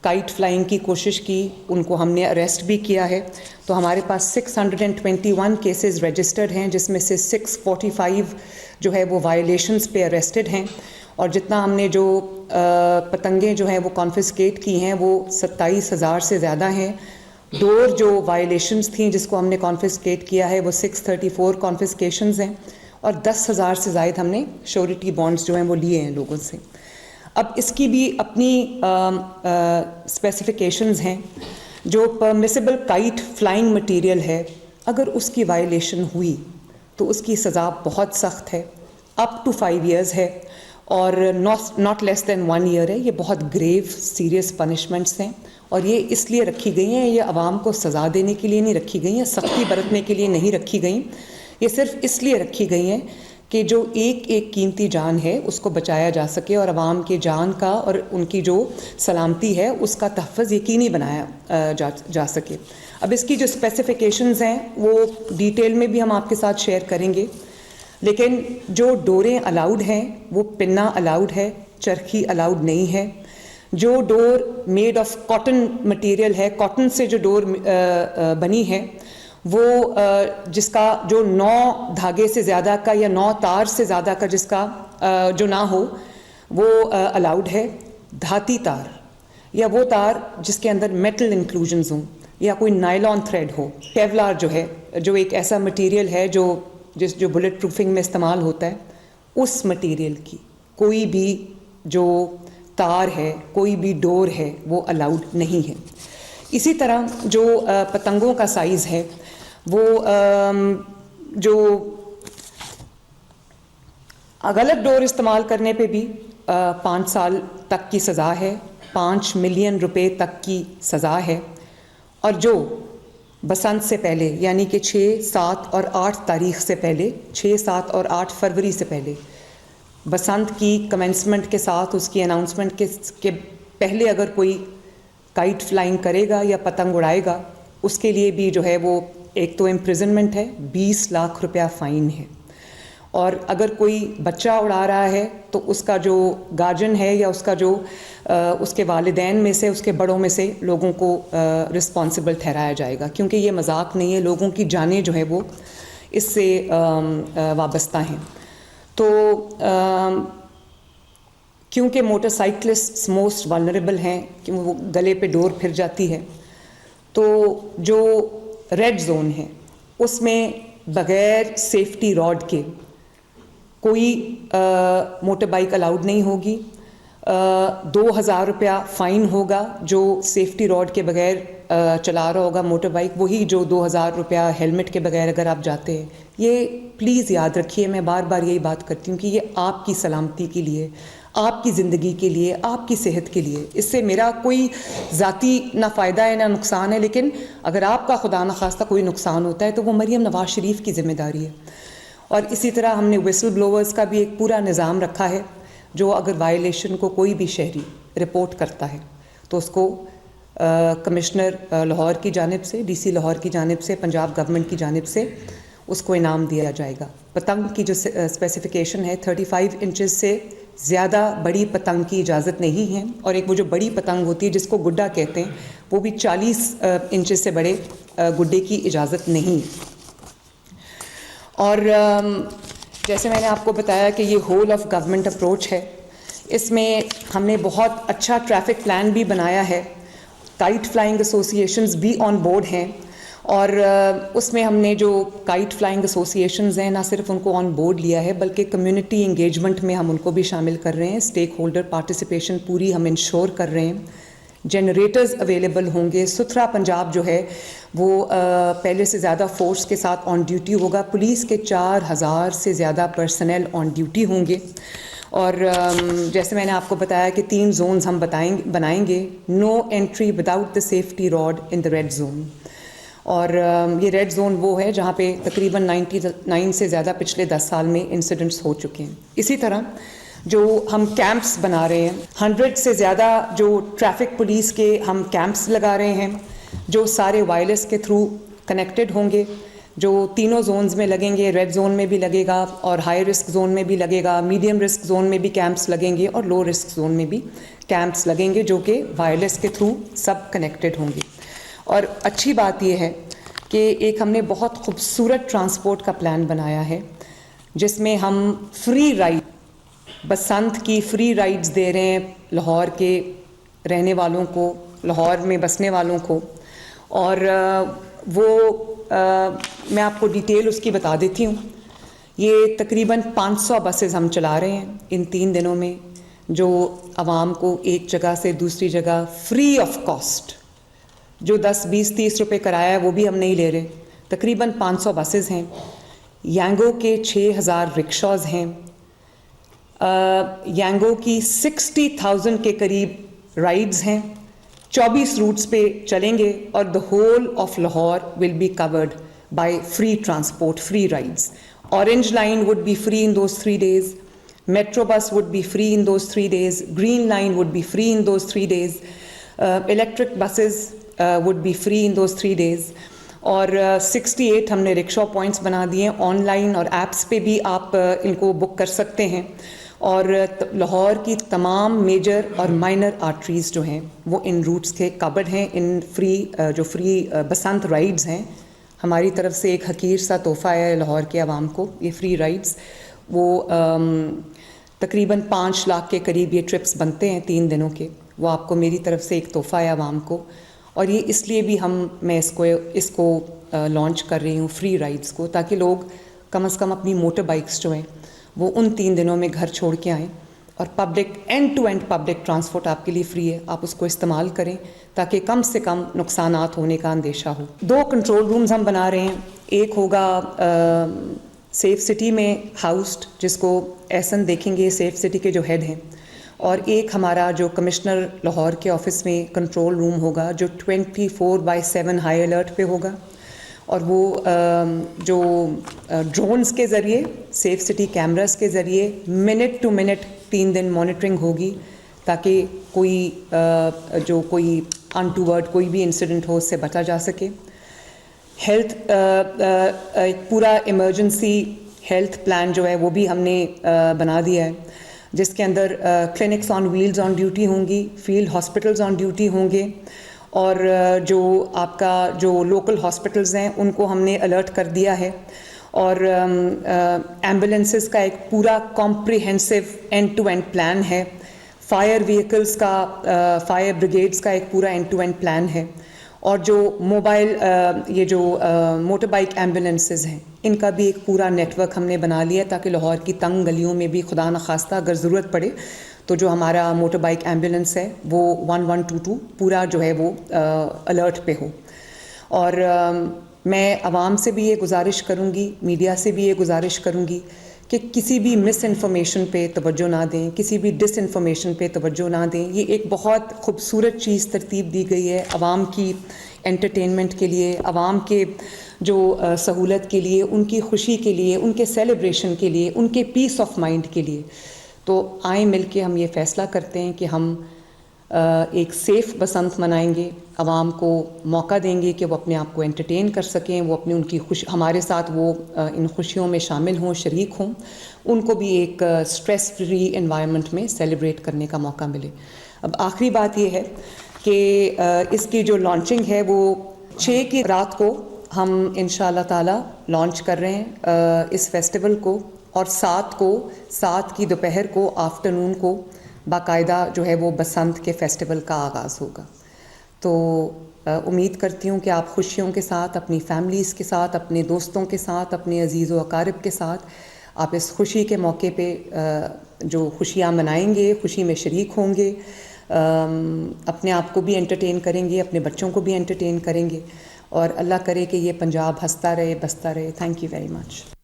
Kite flying کی کوشش کی ان کو ہم نے اریسٹ بھی کیا ہے. تو ہمارے پاس 621 کیسز رجسٹرڈ ہیں جس میں سے 645 جو ہے وہ وائلیشنز پہ اریسٹڈ ہیں, اور جتنا ہم نے جو پتنگیں جو ہیں وہ کانفسکیٹ کی ہیں وہ 27,000 سے زیادہ ہیں. ڈور جو وائلیشنز تھیں جس کو ہم نے کانفسکیٹ کیا ہے وہ 634 کانفسکیشنز ہیں, اور 10,000 سے زائد ہم نے شیورٹی بانڈز جو ہیں وہ لیے ہیں لوگوں سے. اب اس کی بھی اپنی اسپیسیفیکیشنز ہیں. جو پرمیسیبل کائٹ فلائنگ مٹیریل ہے اگر اس کی وائلیشن ہوئی تو اس کی سزا بہت سخت ہے, اپ ٹو 5 ایئرز ہے, اور ناٹ لیس دین 1 ایئر ہے. یہ بہت گریو سیریس پنشمنٹس ہیں, اور یہ اس لیے رکھی گئی ہیں, یہ عوام کو سزا دینے کے لیے نہیں رکھی گئی ہیں, سختی برتنے کے لیے نہیں رکھی گئیں. یہ صرف اس لیے رکھی گئی ہیں کہ جو ایک ایک قیمتی جان ہے اس کو بچایا جا سکے, اور عوام کے جان کا اور ان کی جو سلامتی ہے اس کا تحفظ یقینی بنایا جا سکے. اب اس کی جو اسپیسیفیکیشنز ہیں وہ ڈیٹیل میں بھی ہم آپ کے ساتھ شیئر کریں گے, لیکن جو ڈوریں الاؤڈ ہیں وہ پنا الاؤڈ ہے, چرخی الاؤڈ نہیں ہے. جو ڈور میڈ آف کاٹن مٹیریل ہے, کاٹن سے جو ڈور بنی ہے وہ جس کا جو 9 دھاگے سے زیادہ کا یا 9 تار سے زیادہ کا جس کا جو نہ ہو وہ الاؤڈ ہے. دھاتی تار یا وہ تار جس کے اندر میٹل انکلوژنز ہوں, یا کوئی نائلون تھریڈ ہو. کیولار جو ہے جو ایک ایسا مٹیریل ہے جو بلٹ پروفنگ میں استعمال ہوتا ہے, اس مٹیریل کی کوئی بھی جو تار ہے, کوئی بھی ڈور ہے وہ الاؤڈ نہیں ہے. اسی طرح جو پتنگوں کا سائز ہے وہ جو غلط ڈور استعمال کرنے پہ بھی 5 سال تک کی سزا ہے, 5 ملین روپے تک کی سزا ہے. اور جو بسنت سے پہلے یعنی کہ 6, 7 اور 8 تاریخ سے پہلے, 6, 7 اور 8 فروری سے پہلے, بسنت کی کمنسمنٹ کے ساتھ اس کی اناؤنسمنٹ کے پہلے اگر کوئی کائٹ فلائنگ کرے گا یا پتنگ اڑائے گا, اس کے لیے بھی جو ہے وہ ایک تو امپریزنمنٹ ہے, 20 لاکھ روپیہ فائن ہے. اور اگر کوئی بچہ اڑا رہا ہے تو اس کا جو گارجن ہے یا اس کا جو اس کے والدین میں سے, اس کے بڑوں میں سے لوگوں کو رسپانسبل ٹھہرایا جائے گا, کیونکہ یہ مذاق نہیں ہے, لوگوں کی جانیں جو ہے وہ اس سے وابستہ ہیں. تو کیونکہ موٹر سائیکلسٹ موسٹ والنریبل ہیں کہ وہ گلے پہ ڈور پھر جاتی ہے, تو جو ریڈ زون ہے اس میں بغیر سیفٹی راڈ کے کوئی موٹر بائک الاؤڈ نہیں ہوگی. 2,000 روپیہ فائن ہوگا جو سیفٹی راڈ کے بغیر چلا رہا ہوگا موٹر بائک, وہی جو 2,000 روپیہ ہیلمٹ کے بغیر اگر آپ جاتے ہیں. یہ پلیز یاد رکھیے, میں بار بار یہی بات کرتی ہوں کہ یہ آپ کی سلامتی کے لیے, آپ کی زندگی کے لیے, آپ کی صحت کے لیے, اس سے میرا کوئی ذاتی نہ فائدہ ہے نہ نقصان ہے, لیکن اگر آپ کا خدا نخواستہ کوئی نقصان ہوتا ہے تو وہ مریم نواز شریف کی ذمہ داری ہے. اور اسی طرح ہم نے ویسل بلوورز کا بھی ایک پورا نظام رکھا ہے, جو اگر وائلیشن کو کوئی بھی شہری رپورٹ کرتا ہے تو اس کو کمشنر لاہور کی جانب سے, ڈی سی لاہور کی جانب سے, پنجاب گورنمنٹ کی جانب سے اس کو انعام دیا جائے گا. پتنگ کی جو اسپیسیفیکیشن ہے 35 انچز سے زیادہ بڑی پتنگ کی اجازت نہیں ہے, اور ایک وہ جو بڑی پتنگ ہوتی ہے جس کو گڈا کہتے ہیں وہ بھی 40 انچز سے بڑے گڈے کی اجازت نہیں. اور جیسے میں نے آپ کو بتایا کہ یہ ہول آف گورنمنٹ اپروچ ہے, اس میں ہم نے بہت اچھا ٹریفک پلان بھی بنایا ہے. کائٹ فلائنگ ایسوسیشنز بھی آن بورڈ ہیں, اور اس میں ہم نے جو کائٹ فلائنگ ایسوسیشنز ہیں نہ صرف ان کو آن بورڈ لیا ہے بلکہ کمیونٹی انگیجمنٹ میں ہم ان کو بھی شامل کر رہے ہیں. اسٹیک ہولڈر پارٹیسپیشن پوری ہم انشور کر رہے ہیں. جنریٹرز اویلیبل ہوں گے. ستھرا پنجاب جو ہے وہ پہلے سے زیادہ فورس کے ساتھ آن ڈیوٹی ہوگا. پولیس کے 4,000 سے زیادہ پرسنل آن ڈیوٹی ہوں گے. اور جیسے میں نے آپ کو بتایا کہ 3 زونز ہم بنائیں گے. No entry without the safety rod in the red zone. اور یہ ریڈ زون وہ ہے جہاں پہ تقریباً 99 سے زیادہ پچھلے 10 سال میں انسیڈنٹس ہو چکے ہیں. اسی طرح جو ہم کیمپس بنا رہے ہیں, 100 سے زیادہ جو ٹریفک پولیس کے ہم کیمپس لگا رہے ہیں جو سارے وائرلیس کے تھرو کنیکٹڈ ہوں گے. جو تینوں زونز میں لگیں گے. ریڈ زون میں بھی لگے گا اور ہائی رسک زون میں بھی لگے گا, میڈیم رسک زون میں بھی کیمپس لگیں گے اور لو رسک زون میں بھی کیمپس لگیں گے, جو کہ وائرلیس کے تھرو سب کنیکٹڈ ہوں گے. اور اچھی بات یہ ہے کہ ایک ہم نے بہت خوبصورت ٹرانسپورٹ کا پلان بنایا ہے, جس میں ہم فری رائڈ, بسنت کی فری رائڈز دے رہے ہیں لاہور کے رہنے والوں کو, لاہور میں بسنے والوں کو. اور وہ میں آپ کو ڈیٹیل اس کی بتا دیتی ہوں. یہ تقریباً 500 بسز ہم چلا رہے ہیں ان 3 دنوں میں, جو عوام کو ایک جگہ سے دوسری جگہ فری آف کاسٹ, جو 10 20 30 روپے کرایہ ہے وہ بھی ہم نہیں لے رہے. تقریباً 500 بسز ہیں, یانگو کے 6000 رکشاز ہیں, یانگو کی 60,000 کے قریب رائڈز ہیں, 24 روٹس پہ چلیں گے, اور the whole of Lahore will be covered by free transport, free rides. Orange line would be free in those 3 days, Metro bus would be free in those 3 days, Green line would be free in those 3 days, electric buses would be free in those 3 days. اور 68 ہم نے رکشا points بنا دیے ہیں, on line اور apps پہ بھی آپ ان کو بک کر سکتے ہیں. اور لاہور کی تمام میجر اور مائنر آرٹریز جو ہیں وہ ان روٹس کے کورڈ ہیں, ان فری بسنت رائڈز ہیں. ہماری طرف سے ایک حقیر سا تحفہ ہے لاہور کے عوام کو, یہ فری رائڈز. وہ تقریباً 5 لاکھ کے قریب یہ ٹرپس بنتے ہیں 3 دنوں کے, وہ آپ کو میری طرف سے ایک تحفہ ہے عوام کو. اور یہ اس لیے بھی میں اس کو لانچ کر رہی ہوں فری رائڈز کو, تاکہ لوگ کم از کم اپنی موٹر بائکس جو ہیں وہ ان 3 دنوں میں گھر چھوڑ کے آئیں, اور public end to end public transport آپ کے لیے فری ہے, آپ اس کو استعمال کریں تاکہ کم سے کم نقصانات ہونے کا اندیشہ ہو. 2 کنٹرول رومز ہم بنا رہے ہیں, ایک ہوگا سیف سٹی میں ہاؤسڈ, جس کو احسن دیکھیں گے سیف سٹی کے جو ہیڈ ہیں, اور ایک ہمارا جو کمشنر لاہور کے آفس میں کنٹرول روم ہوگا, جو 24/7 ہائی الرٹ پہ ہوگا. اور وہ جو ڈرونز کے ذریعے, سیف سٹی کیمراز کے ذریعے منٹ ٹو منٹ 3 دن مانیٹرنگ ہوگی, تاکہ کوئی انٹوورڈ کوئی بھی انسیڈنٹ ہو اس سے بچا جا سکے. ہیلتھ ایک پورا ایمرجنسی ہیلتھ پلان جو ہے وہ بھی ہم نے بنا دیا ہے, جس کے اندر clinics on wheels on duty ہوں گی, فیلڈ ہاسپٹلز آن ڈیوٹی ہوں گے, اور جو آپ کا جو لوکل ہاسپٹلز ہیں ان کو ہم نے الرٹ کر دیا ہے. اور ایمبولینسز کا ایک پورا comprehensive end to end plan ہے, فائر وہیکلز کا, فائر بریگیڈز کا ایک پورا اینڈ ٹو اینڈ پلان ہے. اور جو یہ جو موٹر بائک ایمبولینسز ہیں ان کا بھی ایک پورا نیٹ ورک ہم نے بنا لیا, تاکہ لاہور کی تنگ گلیوں میں بھی خدا نخواستہ اگر ضرورت پڑے تو جو ہمارا موٹر بائک ایمبولینس ہے وہ 1122 پورا جو ہے وہ الرٹ پہ ہو. اور میں عوام سے بھی یہ گزارش کروں گی, میڈیا سے بھی یہ گزارش کروں گی کہ کسی بھی مس انفارمیشن پہ توجہ نہ دیں, کسی بھی ڈس انفارمیشن پہ توجہ نہ دیں. یہ ایک بہت خوبصورت چیز ترتیب دی گئی ہے عوام کی انٹرٹینمنٹ کے لیے, عوام کے جو سہولت کے لیے, ان کی خوشی کے لیے, ان کے سیلیبریشن کے لیے, ان کے پیس آف مائنڈ کے لیے. تو آئیں مل کے ہم یہ فیصلہ کرتے ہیں کہ ہم ایک سیف بسنت منائیں گے, عوام کو موقع دیں گے کہ وہ اپنے آپ کو انٹرٹین کر سکیں, وہ اپنے ان کی ہمارے ساتھ وہ ان خوشیوں میں شامل ہوں, شریک ہوں, ان کو بھی ایک سٹریس فری انوائرمنٹ میں سیلیبریٹ کرنے کا موقع ملے. اب آخری بات یہ ہے کہ اس کی جو لانچنگ ہے وہ 6 کی رات کو ہم انشاءاللہ تعالی لانچ کر رہے ہیں اس فیسٹیول کو, اور 7 کی دوپہر کو آفٹرنون کو باقاعدہ جو ہے وہ بسنت کے فیسٹیول کا آغاز ہوگا. تو امید کرتی ہوں کہ آپ خوشیوں کے ساتھ, اپنی فیملیز کے ساتھ, اپنے دوستوں کے ساتھ, اپنے عزیز و اقارب کے ساتھ آپ اس خوشی کے موقع پہ جو خوشیاں منائیں گے, خوشی میں شریک ہوں گے, اپنے آپ کو بھی انٹرٹین کریں گے, اپنے بچوں کو بھی انٹرٹین کریں گے, اور اللہ کرے کہ یہ پنجاب ہنستا رہے, بستا رہے. Thank you very much.